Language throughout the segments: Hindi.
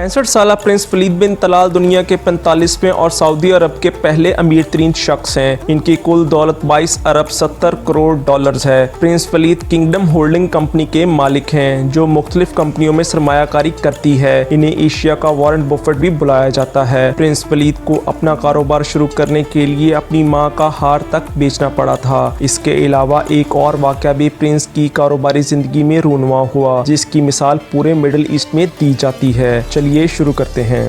65 साला प्रिंस वलीद बिन तलाल दुनिया के 45वें और सऊदी अरब के पहले अमीर तरीन शख्स हैं। इनकी कुल दौलत 22 अरब 70 करोड़ डॉलर्स है। Prince Waleed kingdom holding company के मालिक हैं, जो मुख्तलिफ कंपनियों में सरमायाकारी करती है। इन्हें एशिया का वॉरेन बफेट भी बुलाया जाता है। प्रिंस वलीद को अपना कारोबार शुरू करने के लिए अपनी माँ का हार तक बेचना पड़ा था। इसके अलावा एक और वाक़या भी प्रिंस की कारोबारी जिंदगी में रूनुमा हुआ, जिसकी मिसाल पूरे मिडिल ईस्ट में दी जाती है। चलिए शुरू करते हैं।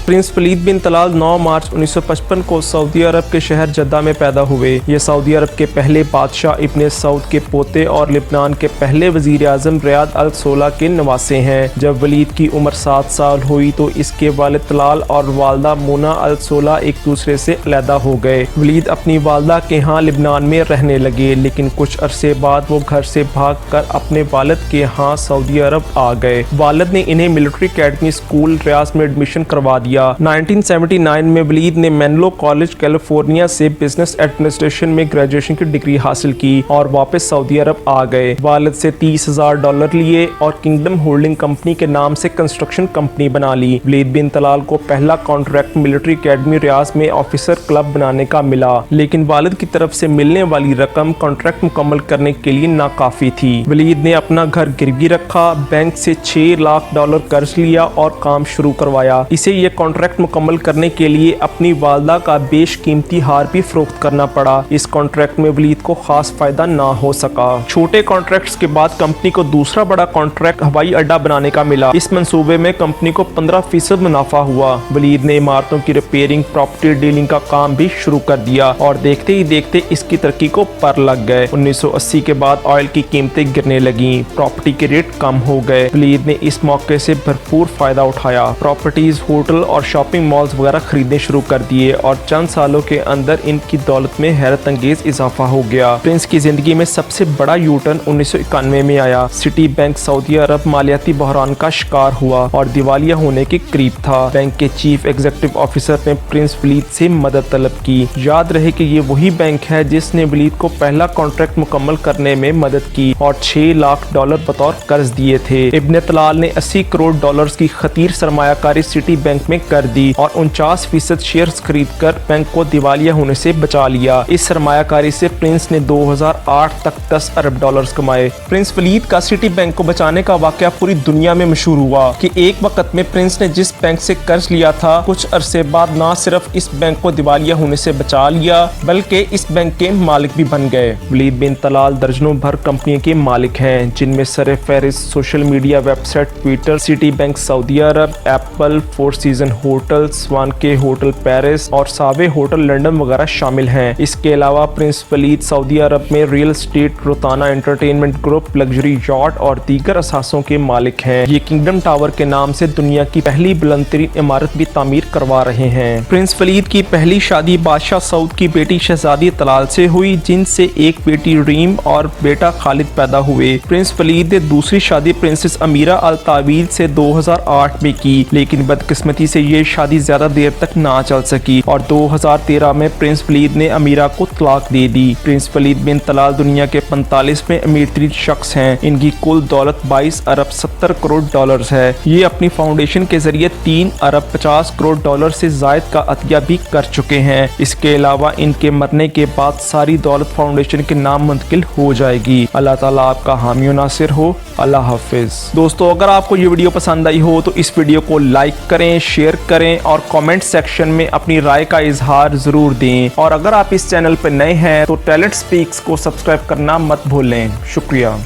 प्रिंस वलीद बिन तलाल 9 मार्च 1955 को सऊदी अरब के शहर जद्दा में पैदा हुए। ये सऊदी अरब के पहले बादशाह इब्ने सऊद के पोते और लिबनान के पहले वजीर आज़म रियाद अल सोला के नवासे हैं। जब वलीद की उम्र 7 साल हुई तो इसके वालिद तलाल और वालदा मुना अल सोला एक दूसरे से अलहदा हो गए। वलीद अपनी वालदा के यहाँ लिबनान में रहने लगे, लेकिन कुछ अरसे बाद वो घर से भाग कर अपने वालिद के यहाँ सऊदी अरब आ गए। वालिद ने इन्हें मिलिट्री अकेडमी स्कूल रियाज में एडमिशन करवा दिया। 1979 में वलीद ने मेनलो कॉलेज कैलिफोर्निया से बिजनेस एडमिनिस्ट्रेशन में ग्रेजुएशन की डिग्री हासिल की और वापस सऊदी अरब आ गए। वालिद से $30,000 लिए और किंगडम होल्डिंग कंपनी के नाम से कंस्ट्रक्शन कंपनी बना ली। वलीद बिन तलाल को पहला कॉन्ट्रैक्ट मिलिट्री अकेडमी रियाज में ऑफिसर क्लब बनाने का मिला, लेकिन वालिद की तरफ से मिलने वाली रकम कॉन्ट्रैक्ट मुकम्मल करने के लिए नाकाफी थी। वलीद ने अपना घर गिरवी रखा, बैंक से $6 लाख कर्ज लिया और काम शुरू करवाया। इसे ये कॉन्ट्रैक्ट मुकम्मल करने के लिए अपनी वालदा का बेशकीमती हार भी फरोख्त करना पड़ा। इस कॉन्ट्रैक्ट में वलीद को खास फायदा ना हो सका। छोटे कॉन्ट्रैक्ट्स के बाद कंपनी को दूसरा बड़ा कॉन्ट्रैक्ट हवाई अड्डा बनाने का मिला। इस मंसूबे में कंपनी को 15% मुनाफा हुआ। वलीद ने इमारतों की रिपेयरिंग, प्रॉपर्टी डीलिंग का काम भी शुरू कर दिया और देखते ही देखते इसकी तरक्की को पर लग गए। 1980 के बाद ऑयल की कीमतें गिरने लगी, प्रॉपर्टी के रेट कम हो गए। वलीद ने इस मौके से भरपूर फायदा उठाया, प्रॉपर्टीज, होटल और शॉपिंग मॉल्स वगैरह खरीदने शुरू कर दिए और चंद सालों के अंदर इनकी दौलत में हैरत अंगेज इजाफा हो गया। प्रिंस की जिंदगी में सबसे बड़ा यूटर्न 1991 में आया। सिटी बैंक सऊदी अरब मालियाती बहरान का शिकार हुआ और दिवालिया होने के करीब था। बैंक के चीफ एग्जीक्यूटिव ऑफिसर ने प्रिंस वलीद से मदद तलब की। याद रहे कि ये वही बैंक है जिसने वलीद को पहला कॉन्ट्रैक्ट मुकम्मल करने में मदद की और $6 लाख बतौर कर्ज दिए थे। इब्ने तलाल ने $80 करोड़ की खतीर सरमायाकारी सिटी बैंक में कर दी और 49% शेयर्स खरीदकर बैंक को दिवालिया होने से बचा लिया। इस सरमायाकारी से प्रिंस ने 2008 तक $10 अरब कमाए। प्रिंस वलीद का सिटी बैंक को बचाने का वाकया पूरी दुनिया में मशहूर हुआ कि एक वक्त में प्रिंस ने जिस बैंक से कर्ज लिया था, कुछ अरसे बाद न सिर्फ इस बैंक को दिवालिया होने से बचा लिया, बल्कि इस बैंक के मालिक भी बन गए। वलीद बिन तलाल दर्जनों भर कंपनियों के मालिक हैं, जिनमें सरे फहरिस्त social media website Twitter, Citibank सऊदी अरब, एप्पल, फोर सीजन होटल, स्वान के होटल पेरिस और सावे होटल लंदन वगैरह शामिल हैं। इसके अलावा प्रिंस वलीद सऊदी अरब में real estate, Rotana entertainment group, luxury yacht और दीगर असासों के मालिक हैं। ये किंगडम टावर के नाम से दुनिया की पहली बुलंदतरीन इमारत भी तामीर करवा रहे हैं। प्रिंस वलीद की पहली शादी बादशाह सऊद की बेटी शहजादी तलाल से हुई, जिनसे एक बेटी रीम और बेटा खालिद पैदा हुए। प्रिंस वलीद ने दूसरी शादी प्रिंसेस अमीरा अल तावील से 2008 में की, लेकिन बदकिस्मती से ये शादी ज्यादा देर तक ना चल सकी और 2013 में प्रिंस वलीद ने अमीरा को तलाक दे दी। प्रिंस वलीद बिन तलाल दुनिया के 45वें अमीर तरीन शख्स हैं। इनकी कुल दौलत 22 अरब 70 करोड़ डॉलर्स है। ये अपनी फाउंडेशन के जरिए $3 अरब 50 करोड़ से जायद का अतिया भी कर चुके हैं। इसके अलावा इनके मरने के बाद सारी दौलत फाउंडेशन के नाम मुंतकिल हो जाएगी। अल्लाह ताला आपका हामी नासिर हो। अल्लाह हाफिज। दोस्तों, अगर आपको ये वीडियो पसंद आई हो तो इस वीडियो को लाइक करें, शेयर करें और कमेंट सेक्शन में अपनी राय का इजहार जरूर दें। और अगर आप इस चैनल पर नए हैं तो टैलेंट स्पीक्स को सब्सक्राइब करना मत भूलें। शुक्रिया।